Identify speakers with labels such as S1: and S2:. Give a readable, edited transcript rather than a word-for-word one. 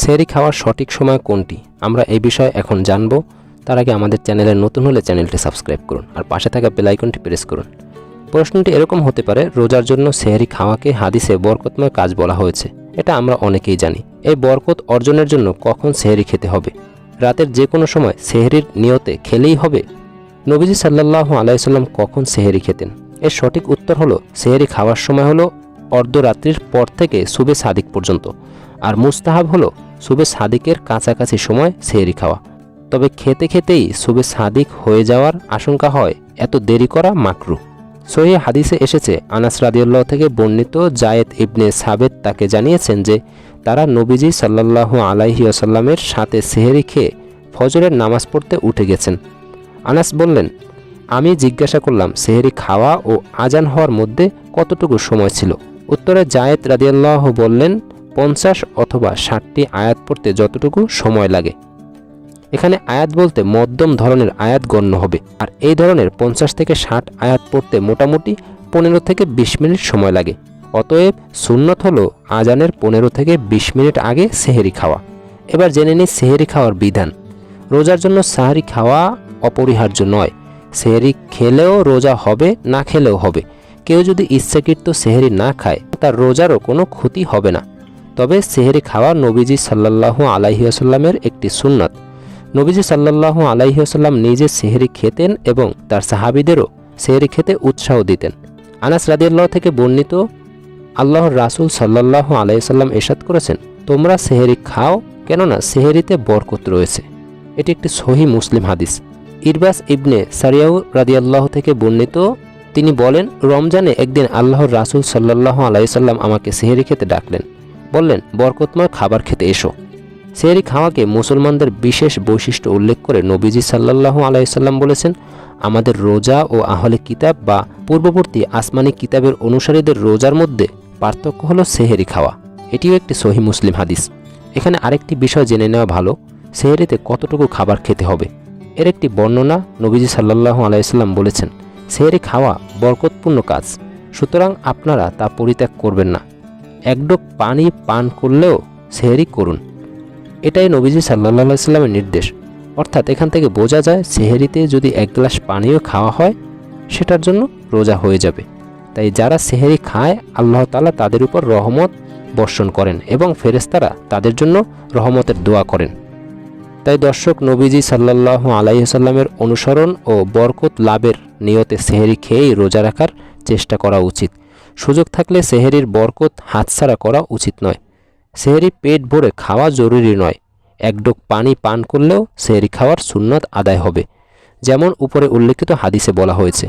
S1: সেহরি খাওয়ার সঠিক সময় কোনটি, আমরা এই বিষয়ে এখন জানব। তার আগে আমাদের চ্যানেলে নতুন হলে চ্যানেলটি সাবস্ক্রাইব করুন আর পাশে থাকা বেল আইকনটি প্রেস করুন। প্রশ্নটি এরকম হতে পারে, রোজার জন্য সেহরি খাওয়াকে হাদিসে বরকতময় কাজ বলা হয়েছে। এটা আমরা অনেকেই জানি। এই বরকত অর্জনের জন্য কখন সেহরি খেতে হবে? রাতের যে কোনো সময় সেহরির নিয়তে খেলেই হবে? নবীজি সাল্লাল্লাহু আলাইহি সাল্লাম কখন সেহরি খেতেন? এর সঠিক উত্তর হলো, সেহরি খাওয়ার সময় হলো অর্ধরাত্রির পর থেকে সুবে সাদিক পর্যন্ত, আর মুস্তাহাব হলো সুবে সাদিকের কাছাকাছি সময় সেহরি খাওয়া। তবে খেতে খেতেই সুবে সাদিক হয়ে যাওয়ার আশঙ্কা হয়, এত দেরি করা মাকরুহ। সহিহ হাদিসে এসেছে, আনাস রাদিয়াল্লাহু থেকে বর্ণিত, জায়েদ ইবনে সাবেত তাকে জানিয়েছেন যে তারা নবীজি সাল্লাল্লাহু আলাইহি ওয়াসাল্লামের সাথে সেহরি খেয়ে ফজরের নামাজ পড়তে উঠে গেছেন। আনাস বললেন, আমি জিজ্ঞাসা করলাম, সেহরি খাওয়া ও আজান হওয়ার মধ্যে কতটুকু সময় ছিল? উত্তরে জায়েদ রাদিয়াল্লাহু বললেন, 50 অথবা 60টি আয়াত পড়তে যতটুকু সময় লাগে। এখানে আয়াত বলতে মধ্যম ধরনের আয়াত গণ্য হবে, আর এই ধরনের 50 থেকে 60 আয়াত পড়তে মোটামুটি 15 থেকে 20 মিনিট সময় লাগে। অতএব সুন্নত হলো আজানের 15 থেকে 20 মিনিট আগে সেহরি খাওয়া। এবার জেনে নিই সেহরি খাওয়ার বিধান। রোজার জন্য সেহরি খাওয়া অপরিহার্য নয়। সেহরি খেলেও রোজা হবে, না খেলেও হবে। কেউ যদি ইচ্ছাকৃত সেহরি না খায়, তার রোজারও কোনো ক্ষতি হবে না। তবে সেহরি খাওয়া নবীজি সাল্লাল্লাহু আলাইহি ওয়াসাল্লামের একটি সুন্নাত। নবীজি সাল্লাল্লাহু আলাইহি ওয়াসাল্লাম নিজে সেহরি খেতেন এবং তার সাহাবীদেরও সেহরি খেতে উৎসাহ দিতেন। আনাস রাদিয়াল্লাহু থেকে বর্ণিত, আল্লাহর রাসূল সাল্লাল্লাহু আলাইহি ওয়াসাল্লাম ইরশাদ করেছেন, তোমরা সেহরি খাও, কেননা সেহরিতে বরকত রয়েছে। এটি একটি সহিহ মুসলিম হাদিস। ইরবাস ইবনে সারিয়াউ রাদিয়াল্লাহু থেকে বর্ণিত, তিনি বলেন, রমজানে একদিন আল্লাহর রাসূল সাল্লাল্লাহু আলাইহি ওয়াসাল্লাম আমাকে সেহরি খেতে ডাকলেন। বললেন, বরকতময় খাবার খেতে এসো। সেহরি খাওয়াকে মুসলমানদের বিশেষ বৈশিষ্ট্য উল্লেখ করে নবীজি সাল্লাল্লাহু আলাইহি সাল্লাম বলেছেন, আমাদের রোজা ও আহলে কিতাব বা পূর্ববর্তী আসমানি কিতাবের অনুসারীদের রোজার মধ্যে পার্থক্য হলো সেহরি খাওয়া। এটিও একটি সহিহ মুসলিম হাদিস। এখানে আরেকটি বিষয় জেনে নেওয়া ভালো, সেহরিতে কতটুকু খাবার খেতে হবে। এর একটি বর্ণনা, নবীজি সাল্লাল্লাহু আলাইহি সাল্লাম বলেছেন, সেহরি খাওয়া বরকতপূর্ণ কাজ, সুতরাং আপনারা তা পরিত্যাগ করবেন না। এক ডোক পানি পান করলেও সেহরি করুন। এটাই নবীজি সাল্লাল্লাহু আলাইহি সাল্লামের নির্দেশ। অর্থাৎ এখান থেকে বোঝা যায়, সেহরিতে যদি 1 গ্লাস পানিও খাওয়া হয়, সেটার জন্য রোজা হয়ে যাবে। তাই যারা সেহরি খায়, আল্লাহ তাআলা তাদের উপর রহমত বর্ষণ করেন এবং ফেরেশতারা তাদের জন্য রহমতের দোয়া করেন। তাই দর্শক, নবীজি সাল্লাল্লাহু আলাইহি সাল্লামের অনুসরণ ও বরকত লাভের নিয়তে সেহরি খেয়েই রোজা রাখার চেষ্টা করা উচিত। সুযোগ থাকলে সেহরির বরকত হাতছাড়া করা উচিত নয়। সেহরি পেট ভরে খাওয়া জরুরি নয়। 1 ডোক পানি পান করলেও সেহরি খাওয়ার সুন্নাত আদায় হবে, যেমন উপরে উল্লেখিত হাদিসে বলা হয়েছে।